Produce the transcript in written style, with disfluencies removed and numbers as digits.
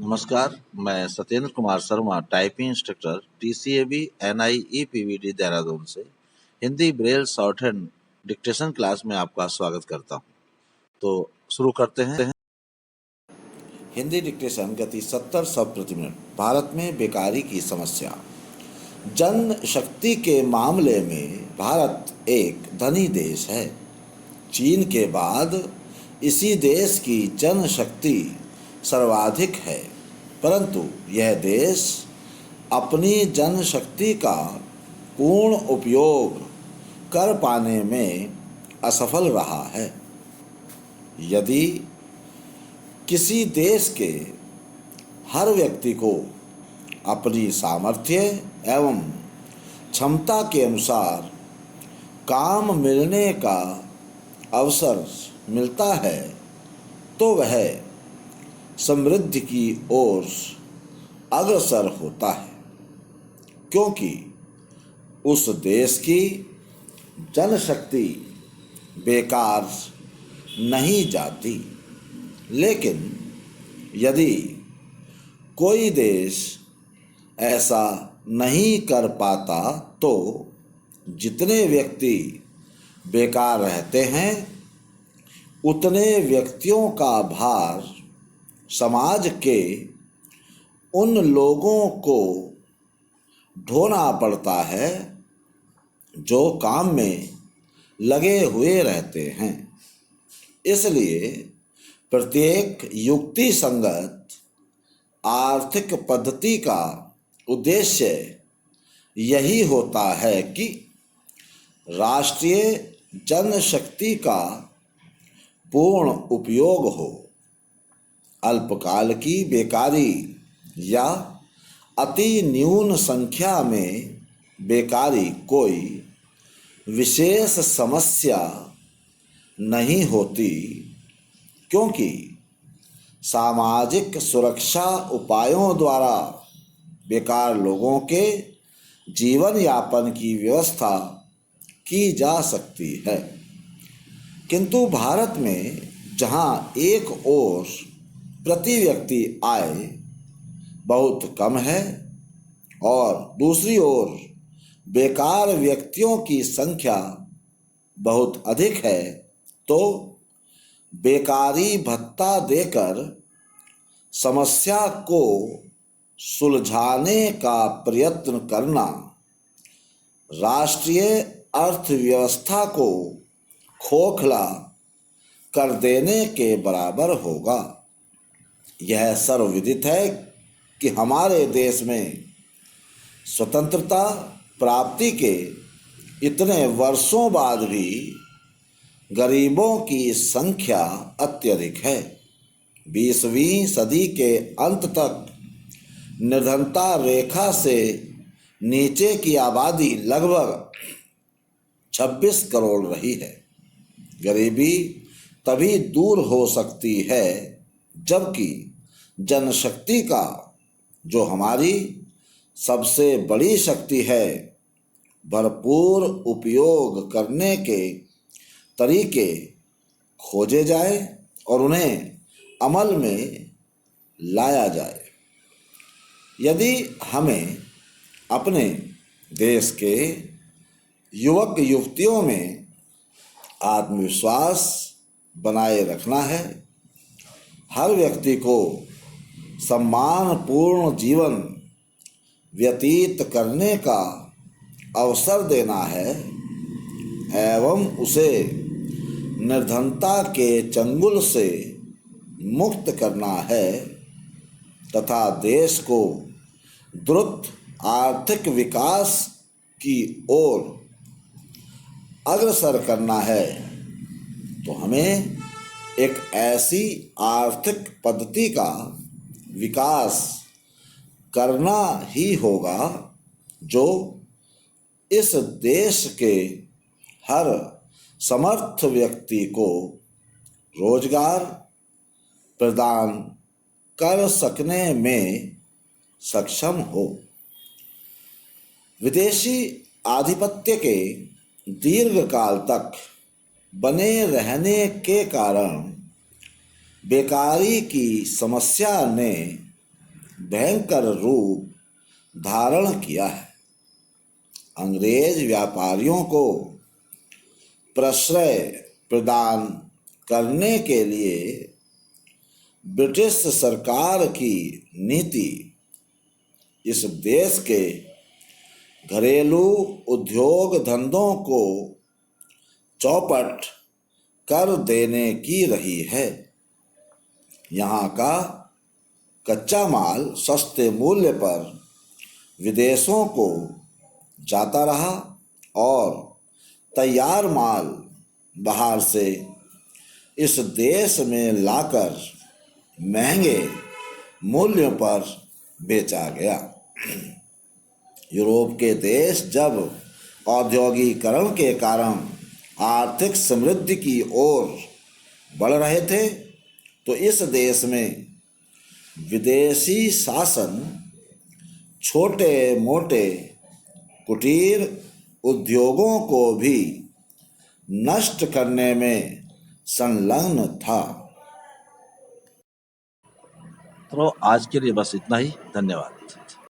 नमस्कार, मैं Satyendra Kumar Sharma, typing instructor, TCAB NI EPVD Dehradun से Hindi Braille shorthand dictation class में आपका स्वागत करता हूं। तो शुरू करते हैं। हिंदी डिक्टेशन गति 70 शब्द प्रति मिनट। भारत में बेकारी की समस्या। जनशक्ति के मामले में भारत एक धनी देश है। चीन के बाद इसी देश की जनशक्ति सर्वाधिक है, परंतु यह देश अपनी जनशक्ति का पूर्ण उपयोग कर पाने में असफल रहा है। यदि किसी देश के हर व्यक्ति को अपनी सामर्थ्य एवं क्षमता के अनुसार काम मिलने का अवसर मिलता है तो वह समृद्धि की ओर अग्रसर होता है, क्योंकि उस देश की जनशक्ति बेकार नहीं जाती। लेकिन यदि कोई देश ऐसा नहीं कर पाता तो जितने व्यक्ति बेकार रहते हैं उतने व्यक्तियों का भार समाज के उन लोगों को ढोना पड़ता है जो काम में लगे हुए रहते हैं। इसलिए प्रत्येक युक्ति संगत आर्थिक पद्धति का उद्देश्य यही होता है कि राष्ट्रीय जनशक्ति का पूर्ण उपयोग हो। अल्पकाल की बेकारी या अति न्यून संख्या में बेकारी कोई विशेष समस्या नहीं होती, क्योंकि सामाजिक सुरक्षा उपायों द्वारा बेकार लोगों के जीवन यापन की व्यवस्था की जा सकती है। किंतु भारत में जहां एक ओर प्रति व्यक्ति आय बहुत कम है और दूसरी ओर बेकार व्यक्तियों की संख्या बहुत अधिक है, तो बेकारी भत्ता देकर समस्या को सुलझाने का प्रयत्न करना राष्ट्रीय अर्थव्यवस्था को खोखला कर देने के बराबर होगा। यह सर्वविदित है कि हमारे देश में स्वतंत्रता प्राप्ति के इतने वर्षों बाद भी गरीबों की संख्या अत्यधिक है। 20वीं सदी के अंत तक निर्धनता रेखा से नीचे की आबादी लगभग 26 करोड़ रही है। गरीबी तभी दूर हो सकती है जबकि जनशक्ति का, जो हमारी सबसे बड़ी शक्ति है, भरपूर उपयोग करने के तरीके खोजे जाए और उन्हें अमल में लाया जाए। यदि हमें अपने देश के युवक युवतियों में आत्मविश्वास बनाए रखना है, हर व्यक्ति को सम्मानपूर्ण जीवन व्यतीत करने का अवसर देना है एवं उसे निर्धनता के चंगुल से मुक्त करना है तथा देश को द्रुत आर्थिक विकास की ओर अग्रसर करना है, तो हमें एक ऐसी आर्थिक पद्धति का विकास करना ही होगा जो इस देश के हर समर्थ व्यक्ति को रोजगार प्रदान कर सकने में सक्षम हो। विदेशी आधिपत्य के दीर्घकाल तक बने रहने के कारण बेकारी की समस्या ने भयंकर रूप धारण किया है। अंग्रेज व्यापारियों को प्रश्रय प्रदान करने के लिए ब्रिटिश सरकार की नीति इस देश के घरेलू उद्योग धंधों को चौपट कर देने की रही है। यहाँ का कच्चा माल सस्ते मूल्य पर विदेशों को जाता रहा और तैयार माल बाहर से इस देश में लाकर महंगे मूल्यों पर बेचा गया। यूरोप के देश जब औद्योगिकरण के कारण आर्थिक समृद्धि की ओर बढ़ रहे थे तो इस देश में विदेशी शासन छोटे मोटे कुटीर उद्योगों को भी नष्ट करने में संलग्न था। तो आज के लिए बस इतना ही। धन्यवाद।